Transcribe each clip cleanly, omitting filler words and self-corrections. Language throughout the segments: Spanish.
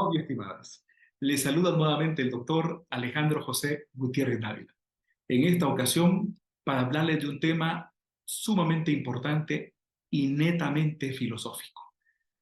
estimados y estimadas. Les saluda nuevamente el doctor Alejandro José Gutiérrez Dávila. En esta ocasión, para hablarles de un tema sumamente importante y netamente filosófico.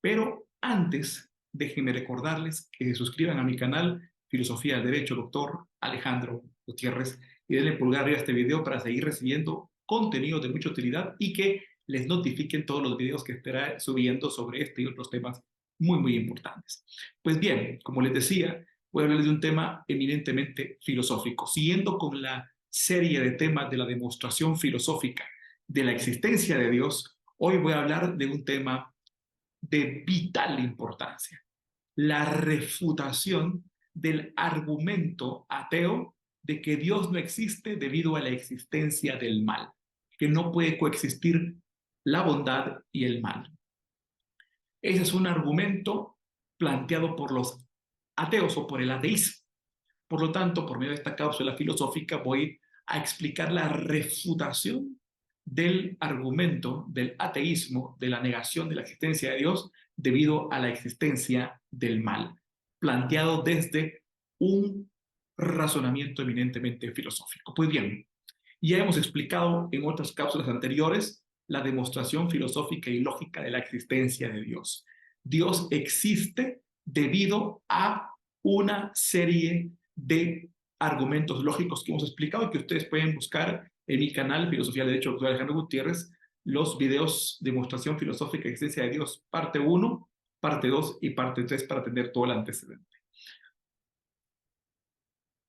Pero antes, déjenme recordarles que se suscriban a mi canal Filosofía del Derecho, doctor Alejandro Gutiérrez, y denle pulgar arriba a este video para seguir recibiendo contenido de mucha utilidad y que les notifiquen todos los videos que estaré subiendo sobre este y otros temas muy importantes. Pues bien, como les decía, voy a hablar de un tema eminentemente filosófico. Siguiendo con la serie de temas de la demostración filosófica de la existencia de Dios, hoy voy a hablar de un tema de vital importancia: la refutación del argumento ateo de que Dios no existe debido a la existencia del mal, que no puede coexistir la bondad y el mal. Ese es un argumento planteado por los ateos o por el ateísmo. Por lo tanto, por medio de esta cápsula filosófica voy a explicar la refutación del argumento del ateísmo, de la negación de la existencia de Dios debido a la existencia del mal, planteado desde un razonamiento eminentemente filosófico. Pues bien, ya hemos explicado en otras cápsulas anteriores la demostración filosófica y lógica de la existencia de Dios. Dios existe debido a una serie de argumentos lógicos que hemos explicado y que ustedes pueden buscar en mi canal Filosofía del Derecho, doctor Alejandro Gutiérrez, los videos de demostración filosófica y existencia de Dios, parte 1, parte 2 y parte 3 para tener todo el antecedente.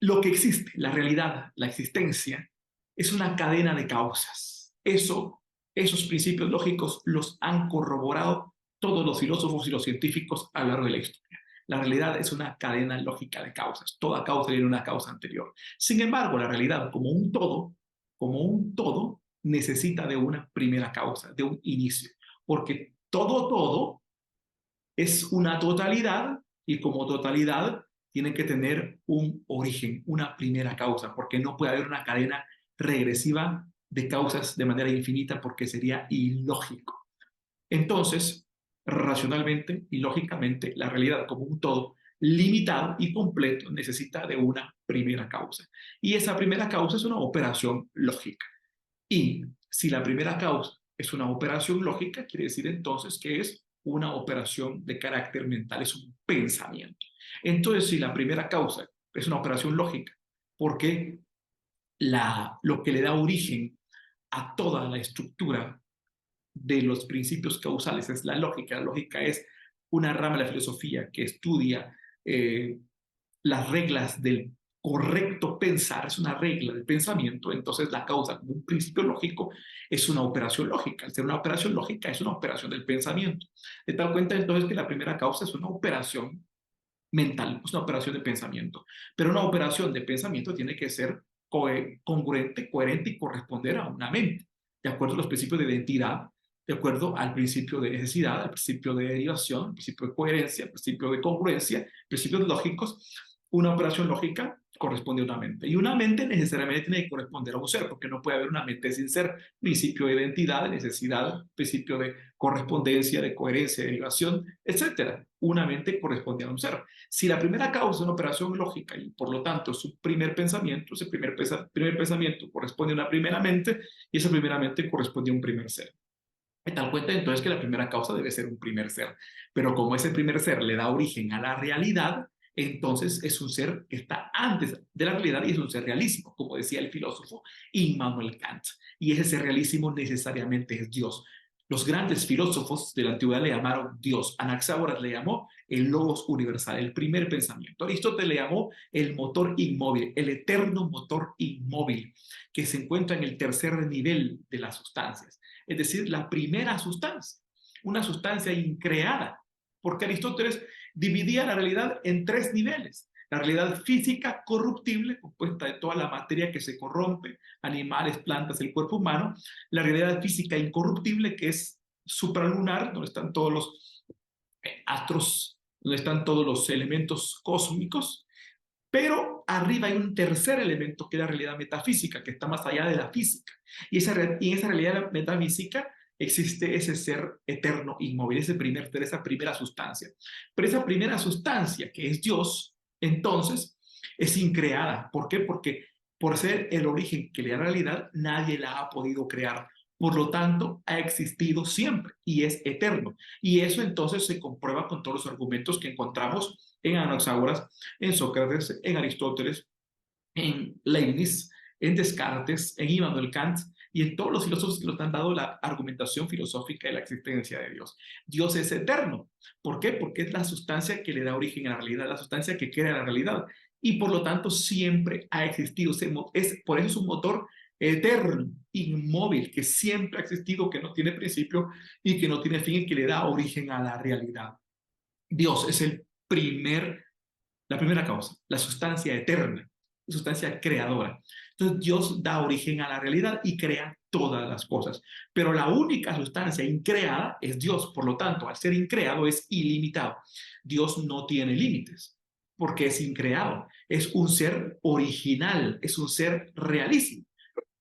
Lo que existe, la realidad, la existencia, es una cadena de causas. Esos principios lógicos los han corroborado todos los filósofos y los científicos a lo largo de la historia. La realidad es una cadena lógica de causas. Toda causa tiene una causa anterior. Sin embargo, la realidad como un todo, necesita de una primera causa, de un inicio. Porque todo es una totalidad y como totalidad tiene que tener un origen, una primera causa, porque no puede haber una cadena regresiva de causas de manera infinita porque sería ilógico. Entonces, racionalmente y lógicamente, la realidad como un todo limitado y completo necesita de una primera causa. Y esa primera causa es una operación lógica. Y si la primera causa es una operación lógica, quiere decir entonces que es una operación de carácter mental, es un pensamiento. Entonces, si la primera causa es una operación lógica, porque lo que le da origen a toda la estructura de los principios causales es la lógica. La lógica es una rama de la filosofía que estudia las reglas del correcto pensar, es una regla del pensamiento. Entonces la causa como un principio lógico es una operación lógica. Al ser una operación lógica es una operación del pensamiento. De tal cuenta entonces que la primera causa es una operación mental, es una operación de pensamiento. Pero una operación de pensamiento tiene que ser congruente, coherente y corresponder a una mente, de acuerdo a los principios de identidad, de acuerdo al principio de necesidad, al principio de derivación, al principio de coherencia, al principio de congruencia, principios lógicos. Una operación lógica corresponde a una mente. Y una mente necesariamente tiene que corresponder a un ser, porque no puede haber una mente sin ser. Principio de identidad, de necesidad, principio de correspondencia, de coherencia, de derivación, etcétera. Una mente corresponde a un ser. Si la primera causa es una operación lógica y por lo tanto es un primer pensamiento, ese primer pensamiento corresponde a una primera mente y esa primera mente corresponde a un primer ser. De tal cuenta entonces que la primera causa debe ser un primer ser. Pero como ese primer ser le da origen a la realidad, entonces es un ser que está antes de la realidad y es un ser realísimo, como decía el filósofo Immanuel Kant. Y ese ser realísimo necesariamente es Dios. Los grandes filósofos de la antigüedad le llamaron Dios. Anaxágoras le llamó el logos universal, el primer pensamiento. Aristóteles le llamó el motor inmóvil, el eterno motor inmóvil, que se encuentra en el tercer nivel de las sustancias, es decir, la primera sustancia, una sustancia increada, porque Aristóteles dividía la realidad en tres niveles: la realidad física corruptible, compuesta de toda la materia que se corrompe, animales, plantas, el cuerpo humano; la realidad física incorruptible, que es supralunar, donde están todos los astros, donde están todos los elementos cósmicos. Pero arriba hay un tercer elemento que es la realidad metafísica, que está más allá de la física. Y en esa realidad metafísica existe ese ser eterno, inmóvil, ese primer ser, esa primera sustancia. Pero esa primera sustancia, que es Dios, entonces es increada. ¿Por qué? Porque por ser el origen que le da realidad, nadie la ha podido crear. Por lo tanto, ha existido siempre y es eterno. Y eso entonces se comprueba con todos los argumentos que encontramos en Anaxágoras, en Sócrates, en Aristóteles, en Leibniz, en Descartes, en Immanuel Kant y en todos los filósofos que nos han dado la argumentación filosófica de la existencia de Dios. Dios es eterno. ¿Por qué? Porque es la sustancia que le da origen a la realidad, la sustancia que crea la realidad. Y por lo tanto siempre ha existido. Por eso es un motor eterno, inmóvil, que siempre ha existido, que no tiene principio y que no tiene fin y que le da origen a la realidad. Dios es la primera causa, la sustancia eterna, la sustancia creadora. Entonces Dios da origen a la realidad y crea todas las cosas. Pero la única sustancia increada es Dios. Por lo tanto, al ser increado es ilimitado. Dios no tiene límites porque es increado. Es un ser original, es un ser realísimo.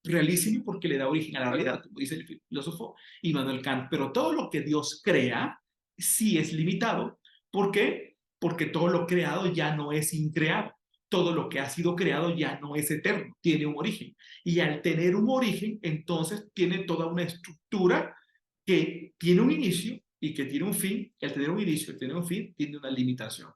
Realísimo porque le da origen a la realidad, como dice el filósofo Immanuel Kant. Pero todo lo que Dios crea sí es limitado. ¿Por qué? Porque todo lo creado ya no es increado. Todo lo que ha sido creado ya no es eterno, tiene un origen. Y al tener un origen, entonces tiene toda una estructura que tiene un inicio y que tiene un fin. Y al tener un inicio y tener un fin, tiene una limitación.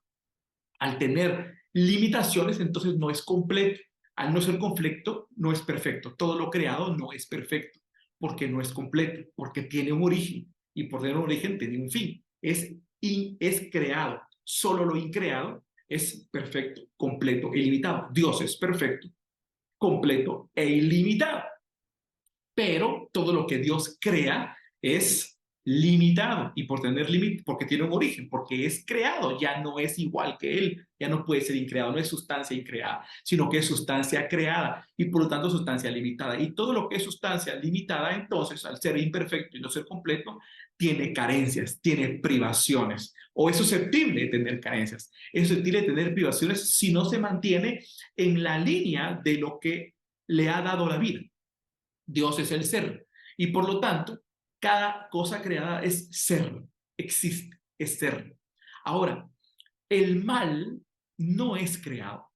Al tener limitaciones, entonces no es completo. Al no ser completo, no es perfecto. Todo lo creado no es perfecto, porque no es completo, porque tiene un origen. Y por tener un origen, tiene un fin. Es creado. Solo lo increado es perfecto, completo e ilimitado. Dios es perfecto, completo e ilimitado. Pero todo lo que Dios crea es limitado y por tener límite, porque tiene un origen, porque es creado, ya no es igual que él, ya no puede ser increado, no es sustancia increada, sino que es sustancia creada y por lo tanto sustancia limitada. Y todo lo que es sustancia limitada, entonces, al ser imperfecto y no ser completo, tiene carencias, tiene privaciones o es susceptible de tener carencias, es susceptible de tener privaciones si no se mantiene en la línea de lo que le ha dado la vida. Dios es el ser. Y por lo tanto, cada cosa creada es ser, existe, es ser. Ahora, el mal no es creado,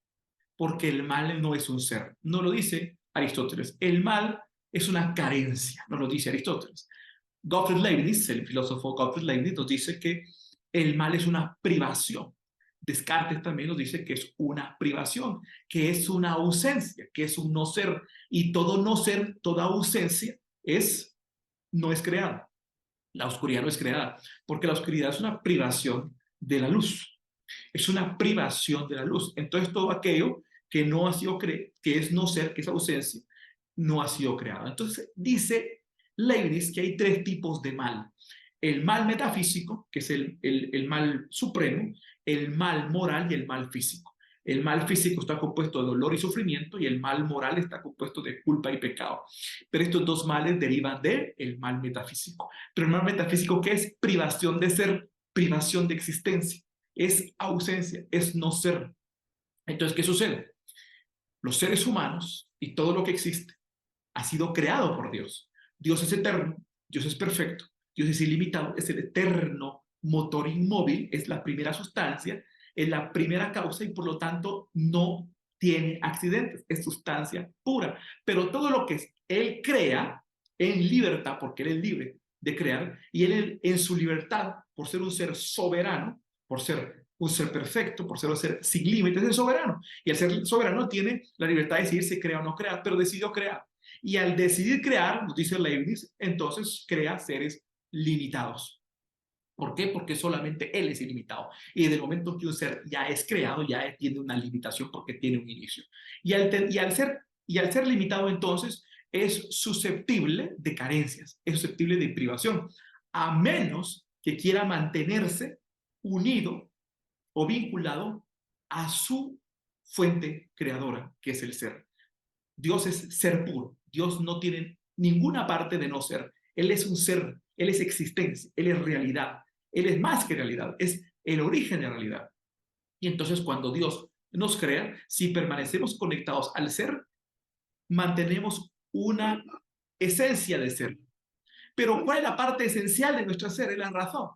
porque el mal no es un ser. No lo dice Aristóteles. El mal es una carencia, no lo dice Aristóteles. Gottfried Leibniz, el filósofo Gottfried Leibniz, nos dice que el mal es una privación. Descartes también nos dice que es una privación, que es una ausencia, que es un no ser. Y todo no ser, toda ausencia no es creada. La oscuridad no es creada, porque la oscuridad es una privación de la luz. Es una privación de la luz. Entonces todo aquello que no ha sido que es no ser, que es ausencia, no ha sido creado. Entonces dice Leibniz que hay tres tipos de mal. El mal metafísico, que es el mal supremo, el mal moral y el mal físico. El mal físico está compuesto de dolor y sufrimiento y el mal moral está compuesto de culpa y pecado. Pero estos dos males derivan del mal metafísico. Pero el mal metafísico, ¿qué es? Privación de ser, privación de existencia. Es ausencia, es no ser. Entonces, ¿qué sucede? Los seres humanos y todo lo que existe ha sido creado por Dios. Dios es eterno, Dios es perfecto, Dios es ilimitado, es el eterno motor inmóvil, es la primera sustancia, es la primera causa y por lo tanto no tiene accidentes, es sustancia pura. Pero todo lo que Él crea en libertad, porque Él es libre de crear, y Él en su libertad, por ser un ser soberano, por ser un ser perfecto, por ser un ser sin límites, es soberano. Y el ser soberano tiene la libertad de decidir si crea o no crea, pero decidió crear. Y al decidir crear, nos dice Leibniz, entonces crea seres limitados. ¿Por qué? Porque solamente él es ilimitado. Y desde el momento que un ser ya es creado, ya tiene una limitación porque tiene un inicio. Y al ser limitado, entonces, es susceptible de carencias, es susceptible de privación, a menos que quiera mantenerse unido o vinculado a su fuente creadora, que es el ser. Dios es ser puro. Dios no tiene ninguna parte de no ser. Él es un ser, Él es existencia, Él es realidad. Él es más que realidad, es el origen de realidad. Y entonces cuando Dios nos crea, si permanecemos conectados al ser, mantenemos una esencia de ser. Pero ¿cuál es la parte esencial de nuestro ser? Es la razón,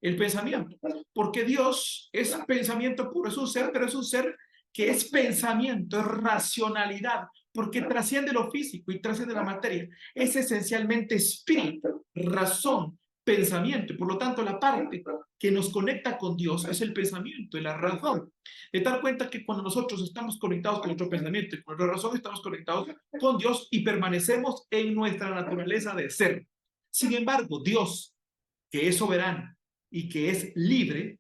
el pensamiento. Porque Dios es pensamiento puro, es un ser, pero es un ser que es pensamiento, es racionalidad, porque trasciende lo físico y trasciende la materia. Es esencialmente espíritu, razón, pensamiento. Y por lo tanto, la parte que nos conecta con Dios es el pensamiento y la razón. De tal cuenta que cuando nosotros estamos conectados con nuestro pensamiento y con nuestra razón, estamos conectados con Dios y permanecemos en nuestra naturaleza de ser. Sin embargo, Dios, que es soberano y que es libre,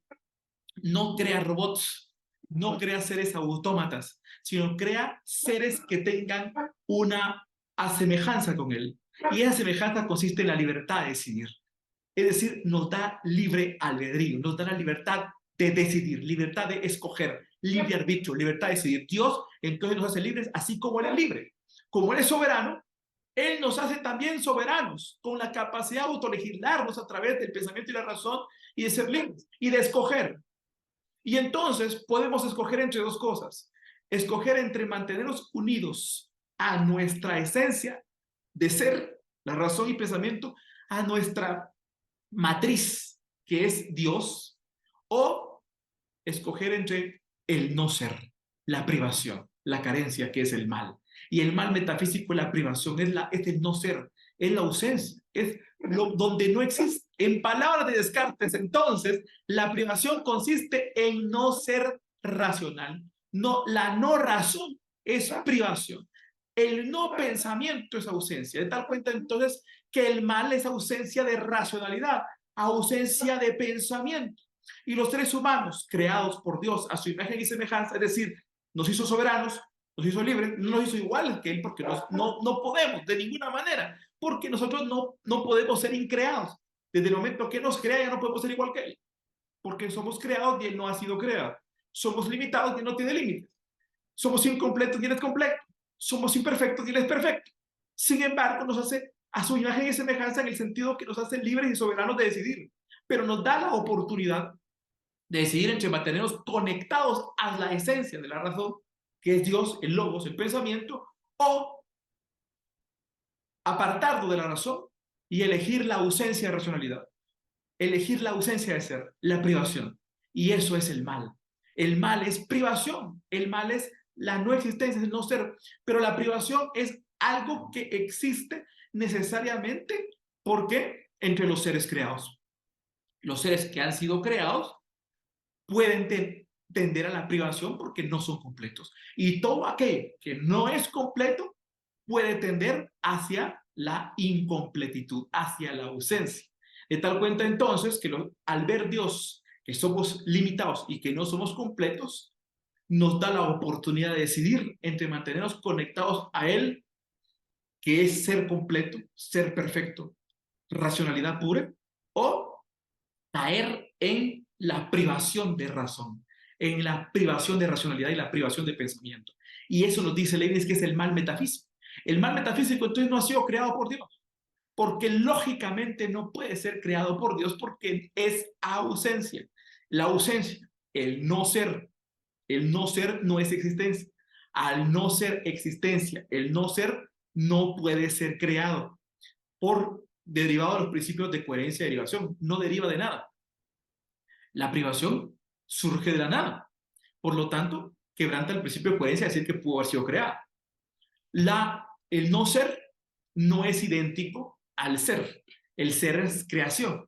no crea robots, no crea seres autómatas, sino crea seres que tengan una asemejanza con Él. Y esa semejanza consiste en la libertad de decidir. Es decir, nos da libre albedrío, nos da la libertad de decidir, libertad de escoger, libre arbitrio, libertad de decidir. Dios entonces nos hace libres, así como Él es libre. Como Él es soberano, Él nos hace también soberanos, con la capacidad de autolegislarnos a través del pensamiento y la razón y de ser libres y de escoger. Y entonces podemos escoger entre dos cosas. Escoger entre mantenernos unidos a nuestra esencia de ser, la razón y pensamiento, a nuestra matriz, que es Dios, o escoger entre el no ser, la privación, la carencia, que es el mal. Y el mal metafísico es la privación, es el no ser, es la ausencia, es donde no existe. En palabras de Descartes, entonces, la privación consiste en no ser racional. No, la no razón es privación. El no pensamiento es ausencia. De tal cuenta, entonces, que el mal es ausencia de racionalidad, ausencia de pensamiento. Y los seres humanos, creados por Dios a su imagen y semejanza, es decir, nos hizo soberanos, nos hizo libres, no nos hizo iguales que Él, porque no podemos de ninguna manera, porque nosotros no podemos ser increados. Desde el momento que nos crea, ya no podemos ser igual que Él, porque somos creados y Él no ha sido creado. Somos limitados y Él no tiene límites. Somos incompletos y Él es completo. Somos imperfectos y Él es perfecto. Sin embargo, nos hace a su imagen y semejanza en el sentido que nos hace libres y soberanos de decidir, pero nos da la oportunidad de decidir entre mantenernos conectados a la esencia de la razón, que es Dios, el logos, el pensamiento, o apartarlo de la razón y elegir la ausencia de racionalidad, elegir la ausencia de ser, la privación. Y eso es el mal. El mal es privación, el mal es la no existencia, es el no ser, pero la privación es algo que existe necesariamente porque entre los seres creados. Los seres que han sido creados pueden tender a la privación porque no son completos. Y todo aquello que no es completo puede tender hacia la incompletitud, hacia la ausencia. De tal cuenta entonces que al ver Dios que somos limitados y que no somos completos, nos da la oportunidad de decidir entre mantenernos conectados a Él, que es ser completo, ser perfecto, racionalidad pura, o caer en la privación de razón, en la privación de racionalidad y la privación de pensamiento. Y eso nos dice Leibniz que es el mal metafísico. El mal metafísico entonces no ha sido creado por Dios, porque lógicamente no puede ser creado por Dios porque es ausencia. La ausencia, el no ser no es existencia. Al no ser existencia, el no ser no puede ser creado por derivado de los principios de coherencia y derivación. No deriva de nada. La privación surge de la nada. Por lo tanto, quebranta el principio de coherencia, decir que pudo haber sido creada. El no ser no es idéntico al ser. El ser es creación.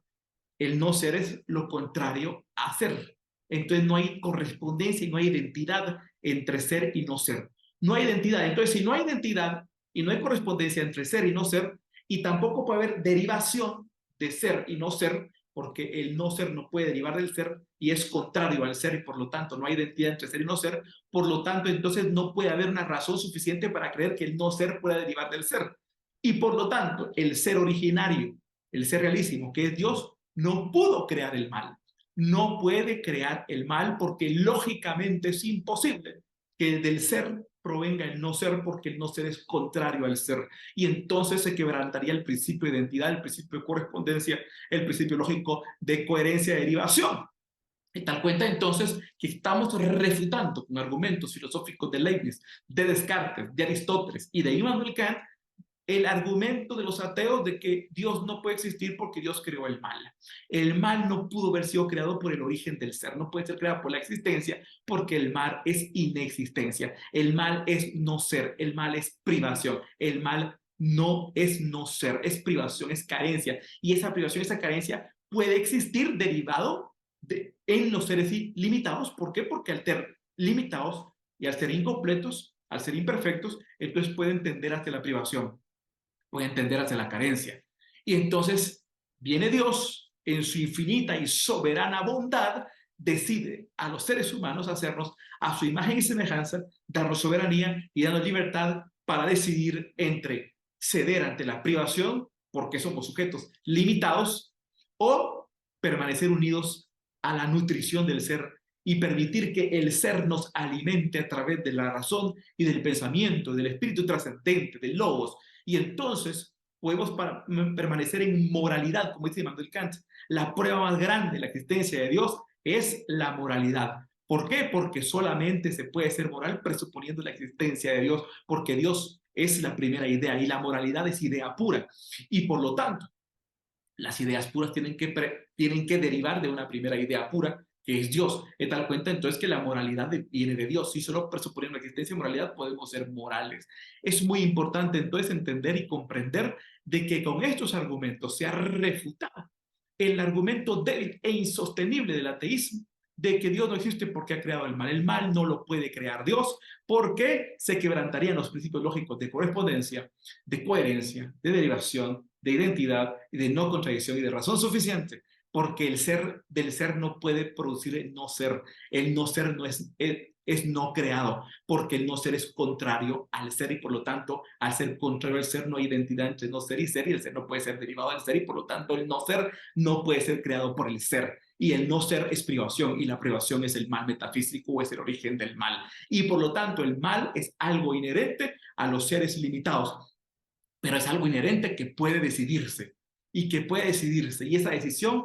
El no ser es lo contrario a ser. Entonces no hay correspondencia y no hay identidad entre ser y no ser. No hay identidad. Entonces, si no hay identidad y no hay correspondencia entre ser y no ser, y tampoco puede haber derivación de ser y no ser, porque el no ser no puede derivar del ser y es contrario al ser y por lo tanto no hay identidad entre ser y no ser, por lo tanto entonces no puede haber una razón suficiente para creer que el no ser pueda derivar del ser. Y por lo tanto el ser originario, el ser realísimo, que es Dios, no pudo crear el mal. No puede crear el mal porque lógicamente es imposible que del ser provenga el no ser porque el no ser es contrario al ser. Y entonces se quebrantaría el principio de identidad, el principio de correspondencia, el principio lógico de coherencia y derivación. Y tal cuenta entonces que estamos refutando con argumentos filosóficos de Leibniz, de Descartes, de Aristóteles y de Immanuel Kant el argumento de los ateos de que Dios no puede existir porque Dios creó el mal. El mal no pudo haber sido creado por el origen del ser, no puede ser creado por la existencia porque el mal es inexistencia, el mal es no ser, el mal es privación, el mal no es no ser, es privación, es carencia, y esa privación, esa carencia puede existir derivado en los seres limitados. ¿Por qué? Porque al ser limitados y al ser incompletos, al ser imperfectos, entonces pueden tender hacia la privación, pueden tender hacia la carencia. Y entonces viene Dios en su infinita y soberana bondad, decide a los seres humanos hacernos a su imagen y semejanza, darnos soberanía y darnos libertad para decidir entre ceder ante la privación, porque somos sujetos limitados, o permanecer unidos a la nutrición del ser y permitir que el ser nos alimente a través de la razón y del pensamiento, del espíritu trascendente, del logos. Y entonces podemos permanecer en moralidad, como dice Immanuel Kant. La prueba más grande de la existencia de Dios es la moralidad. ¿Por qué? Porque solamente se puede ser moral presuponiendo la existencia de Dios, porque Dios es la primera idea y la moralidad es idea pura. Y por lo tanto, las ideas puras tienen que derivar de una primera idea pura, que es Dios. De tal cuenta entonces que la moralidad viene de Dios. Si solo presuponiendo la existencia de moralidad podemos ser morales. Es muy importante entonces entender y comprender de que con estos argumentos se ha refutado el argumento débil e insostenible del ateísmo, de que Dios no existe porque ha creado el mal. El mal no lo puede crear Dios porque se quebrantarían los principios lógicos de correspondencia, de coherencia, de derivación, de identidad y de no contradicción y de razón suficiente, porque el ser del ser no puede producir el no ser. El no ser no es no creado, porque el no ser es contrario al ser y por lo tanto, al ser contrario al ser, no hay identidad entre no ser y el ser no puede ser derivado del ser y por lo tanto el no ser no puede ser creado por el ser. Y el no ser es privación y la privación es el mal metafísico o es el origen del mal. Y por lo tanto el mal es algo inherente a los seres limitados, pero es algo inherente que puede decidirse y que puede decidirse. Y esa decisión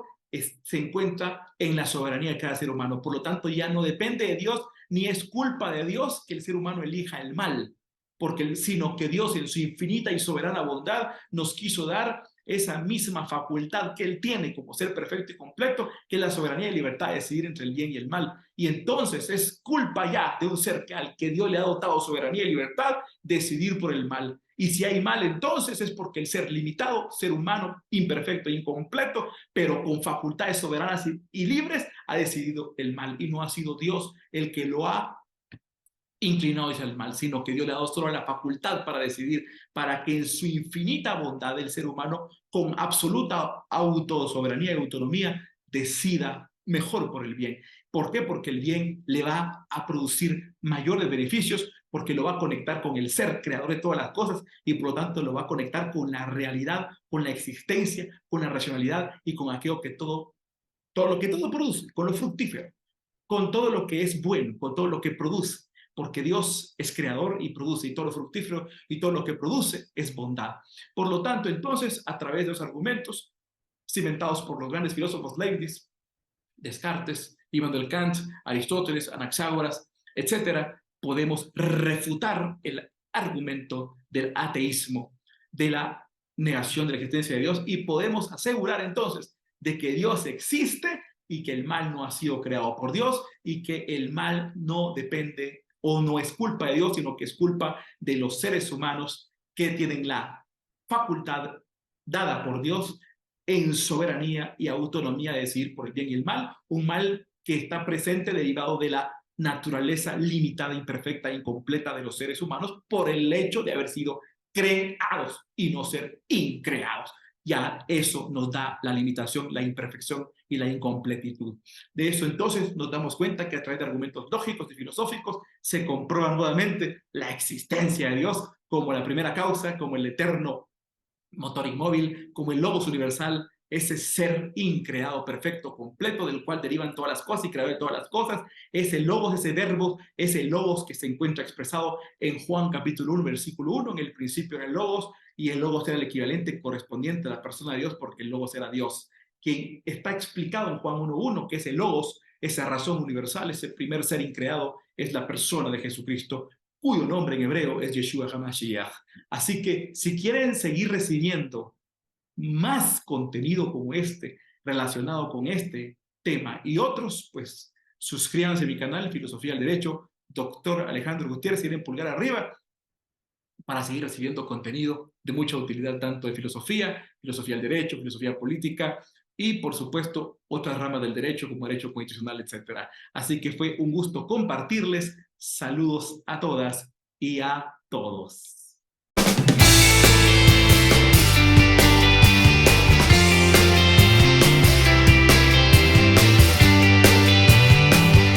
se encuentra en la soberanía de cada ser humano. Por lo tanto, ya no depende de Dios ni es culpa de Dios que el ser humano elija el mal, porque, sino que Dios en su infinita y soberana bondad nos quiso dar esa misma facultad que Él tiene como ser perfecto y completo, que es la soberanía y libertad de decidir entre el bien y el mal. Y entonces es culpa ya de un ser al que Dios le ha dotado soberanía y libertad decidir por el mal. Y si hay mal, entonces es porque el ser limitado, ser humano, imperfecto e incompleto, pero con facultades soberanas y libres, ha decidido el mal. Y no ha sido Dios el que lo ha inclinado hacia el mal, sino que Dios le ha dado solo la facultad para decidir, para que en su infinita bondad el ser humano, con absoluta autosoberanía y autonomía, decida mejor por el bien. ¿Por qué? Porque el bien le va a producir mayores beneficios, porque lo va a conectar con el ser creador de todas las cosas y por lo tanto lo va a conectar con la realidad, con la existencia, con la racionalidad y con aquello que todo lo que todo produce, con lo fructífero, con todo lo que es bueno, con todo lo que produce, porque Dios es creador y produce, y todo lo fructífero y todo lo que produce es bondad. Por lo tanto, entonces, a través de los argumentos cimentados por los grandes filósofos Leibniz, Descartes, Immanuel Kant, Aristóteles, Anaxágoras, etcétera, podemos refutar el argumento del ateísmo, de la negación de la existencia de Dios, y podemos asegurar entonces de que Dios existe y que el mal no ha sido creado por Dios y que el mal no depende o no es culpa de Dios, sino que es culpa de los seres humanos que tienen la facultad dada por Dios en soberanía y autonomía de decidir por el bien y el mal, un mal que está presente derivado de la naturaleza limitada, imperfecta e incompleta de los seres humanos por el hecho de haber sido creados y no ser increados. Ya eso nos da la limitación, la imperfección y la incompletitud. De eso entonces nos damos cuenta que a través de argumentos lógicos y filosóficos se comprueba nuevamente la existencia de Dios como la primera causa, como el eterno motor inmóvil, como el logos universal, ese ser increado, perfecto, completo, del cual derivan todas las cosas y creador de todas las cosas, ese logos, ese verbo, ese logos que se encuentra expresado en Juan capítulo 1, versículo 1, en el principio era el logos, y el logos era el equivalente correspondiente a la persona de Dios, porque el logos era Dios, quien está explicado en Juan 1.1, que ese logos, esa razón universal, ese primer ser increado, es la persona de Jesucristo, cuyo nombre en hebreo es Yeshua HaMashiach. Así que si quieren seguir recibiendo más contenido como este, relacionado con este tema y otros, pues suscríbanse a mi canal Filosofía del Derecho, Doctor Alejandro Gutiérrez, y den pulgar arriba para seguir recibiendo contenido de mucha utilidad, tanto de filosofía, filosofía del derecho, filosofía política y, por supuesto, otras ramas del derecho como derecho constitucional, etc. Así que fue un gusto compartirles. Saludos a todas y a todos.